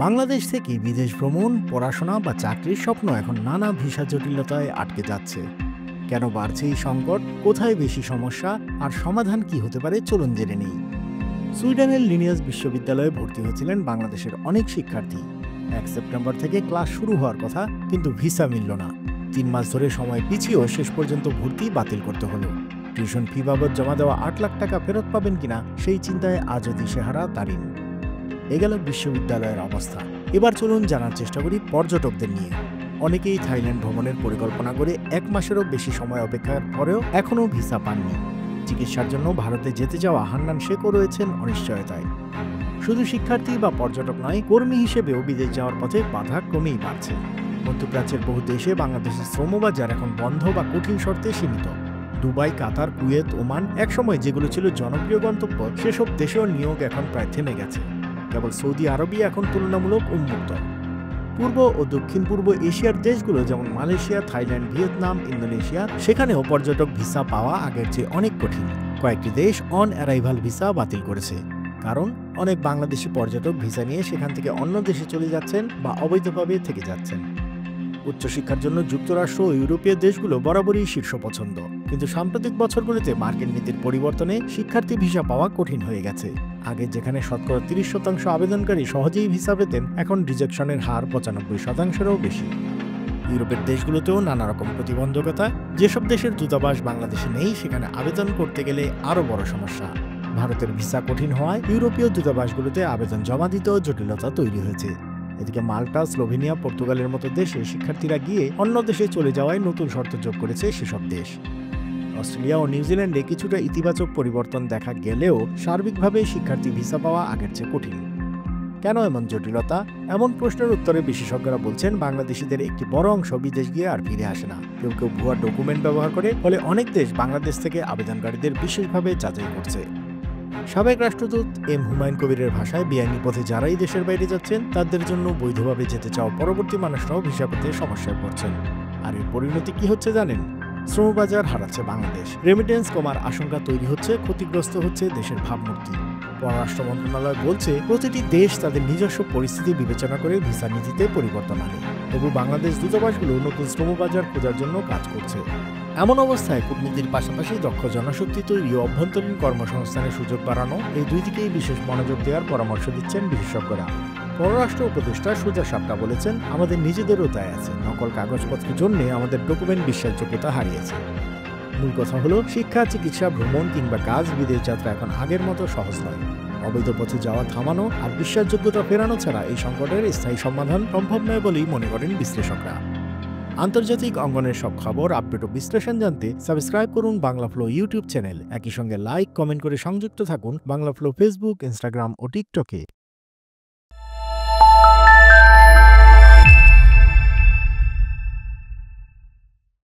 বাংলাদেশ থেকে বিদেশ ভ্রমণ, পড়াশোনা বা চাকরির স্বপ্ন এখন নানা ভিসা জটিলতায় আটকে যাচ্ছে। কেন বাড়ছে এই সংকট, কোথায় বেশি সমস্যা আর সমাধান কি হতে পারে, চলুন জেনে নেই। সুইডেনের লিনিয়াস বিশ্ববিদ্যালয়ে ভর্তি হয়েছিলেন বাংলাদেশের অনেক শিক্ষার্থী। 1 সেপ্টেম্বর থেকে ক্লাস শুরু হওয়ার কথা, কিন্তু ভিসা মিলল না। 3 মাস ধরে সময় পিছিয়েও শেষ পর্যন্ত ভর্তি বাতিল করতে হলো। টিউশন ফি বাবদ জমা দেওয়া 8 লাখ টাকা ফেরত পাবেন কিনা সেই চিন্তায় আজও দিশেহারা তারিন। এ গেল বিশ্ববিদ্যালয়ের অবস্থা। এবার চলুন জানার চেষ্টা করি পর্যটকদের নিয়ে। অনেকেই থাইল্যান্ড ভ্রমণের পরিকল্পনা করে 1 মাসেরও বেশি সময় অপেক্ষার পরেও এখনও ভিসা পাননি। চিকিৎসার জন্য ভারতে যেতে যাওয়া হান্নান শেখও রয়েছেন অনিশ্চয়তায়। শুধু শিক্ষার্থী বা পর্যটক নয়, কর্মী হিসেবেও বিদেশ যাওয়ার পথে বাধা ক্রমেই বাড়ছে। মধ্যপ্রাচ্যের বহু দেশে বাংলাদেশের শ্রমবাজার এখন বন্ধ বা কঠিন শর্তে সীমিত। দুবাই, কাতার, কুয়েত, ওমান, একসময় যেগুলো ছিল জনপ্রিয় গন্তব্য, সেসব দেশেও নিয়োগ এখন প্রায় থেমে গেছে। কেবল সৌদি আরবই এখন তুলনামূলক উন্মুক্ত। পূর্ব ও দক্ষিণ পূর্ব এশিয়ার দেশগুলো যেমন মালয়েশিয়া, থাইল্যান্ড, ভিয়েতনাম, ইন্দোনেশিয়া, সেখানেও পর্যটক ভিসা পাওয়া আগের চেয়ে অনেক কঠিন। কয়েকটি দেশ অন অ্যারাইভাল ভিসা বাতিল করেছে, কারণ অনেক বাংলাদেশি পর্যটক ভিসা নিয়ে সেখান থেকে অন্য দেশে চলে যাচ্ছেন বা অবৈধভাবে থেকে যাচ্ছেন। উচ্চশিক্ষার জন্য যুক্তরাষ্ট্র ও ইউরোপীয় দেশগুলো বরাবরই শীর্ষ পছন্দ, কিন্তু সাম্প্রতিক বছরগুলিতে মার্কিন নীতির পরিবর্তনে শিক্ষার্থী ভিসা পাওয়া কঠিন হয়ে গেছে। আগে যেখানে শতকরা 30% আবেদনকারী সহজেই ভিসা পেতেন, এখন রিজেকশনের হার 95%-এরও বেশি। ইউরোপের দেশগুলোতেও নানা রকম প্রতিবন্ধকতা। যেসব দেশের দূতাবাস বাংলাদেশে নেই, সেখানে আবেদন করতে গেলে আরও বড় সমস্যা। ভারতের ভিসা কঠিন হওয়ায় ইউরোপীয় দূতাবাসগুলোতে আবেদন জমা দিতেও জটিলতা তৈরি হয়েছে। এদিকে মাল্টা, স্লোভেনিয়া, পর্তুগালের মতো দেশে শিক্ষার্থীরা গিয়ে অন্য দেশে চলে যাওয়ায় নতুন শর্ত যোগ করেছে সেসব দেশ। অস্ট্রেলিয়া ও নিউজিল্যান্ডে কিছুটা ইতিবাচক পরিবর্তন দেখা গেলেও সার্বিকভাবে শিক্ষার্থী ভিসা পাওয়া আগের চেয়ে কঠিন। কেন এমন জটিলতা? এমন প্রশ্নের উত্তরে বিশেষজ্ঞরা বলছেন, বাংলাদেশিদের একটি বড় অংশ বিদেশ গিয়ে আর ফিরে আসে না। কেউ কেউ ভুয়া ডকুমেন্ট ব্যবহার করে, ফলে অনেক দেশ বাংলাদেশ থেকে আবেদনকারীদের বিশেষভাবে যাচাই করছে। সাবেক রাষ্ট্রদূত এম হুমায়ুন কবিরের ভাষায়, বেআইনি পথে যারাই দেশের বাইরে যাচ্ছেন, তাদের জন্য বৈধভাবে যেতে চাওয়া পরবর্তী মানুষরাও ভিসা পেতে সমস্যায় পড়ছেন। আর এর পরিণতি কি হচ্ছে জানেন? শ্রমবাজার হারাচ্ছে বাংলাদেশ, রেমিটেন্স কমার আশঙ্কা তৈরি হচ্ছে, ক্ষতিগ্রস্ত হচ্ছে দেশের ভাবমূর্তি। পররাষ্ট্র মন্ত্রণালয় বলছে, প্রতিটি দেশ তাদের নিজস্ব পরিস্থিতি বিবেচনা করে ভিসা নীতিতে পরিবর্তন আনে। তবু বাংলাদেশ দূতাবাসগুলো নতুন শ্রমবাজার খোঁজার জন্য কাজ করছে। এমন অবস্থায় কূটনীতির পাশাপাশি দক্ষ জনশক্তি তৈরি ও অভ্যন্তরীণ কর্মসংস্থানের সুযোগ বাড়ানো, এই দুই দিকেই বিশেষ মনোযোগ দেওয়ার পরামর্শ দিচ্ছেন বিশেষজ্ঞরা। পররাষ্ট্র উপদেষ্টা সুজা সাপটা বলেছেন, আমাদের নিজেদেরও দায় আছে। নকল কাগজপত্রের জন্য আমাদের ডকুমেন্ট বিশ্বাসযোগ্যতা হারিয়েছে। মূল কথা হলো, শিক্ষা, চিকিৎসা, ভ্রমণ কিংবা কাজ, বিদেশ যাত্রা এখন আগের মতো সহজ নয়। অবৈধ পথে যাওয়া থামানো আর বিশ্বাসযোগ্যতা ফেরানো ছাড়া এই সংকটের স্থায়ী সমাধান সম্ভব নয় বলেই মনে করেন বিশ্লেষকরা। আন্তর্জাতিক অঙ্গনের সব খবর, আপডেট ও বিশ্লেষণ জানতে সাবস্ক্রাইব করুন বাংলা ফ্লো ইউটিউব চ্যানেল। একই সঙ্গে লাইক, কমেন্ট করে সংযুক্ত থাকুন বাংলা ফ্লো ফেসবুক, ইনস্টাগ্রাম ও টিকটকে।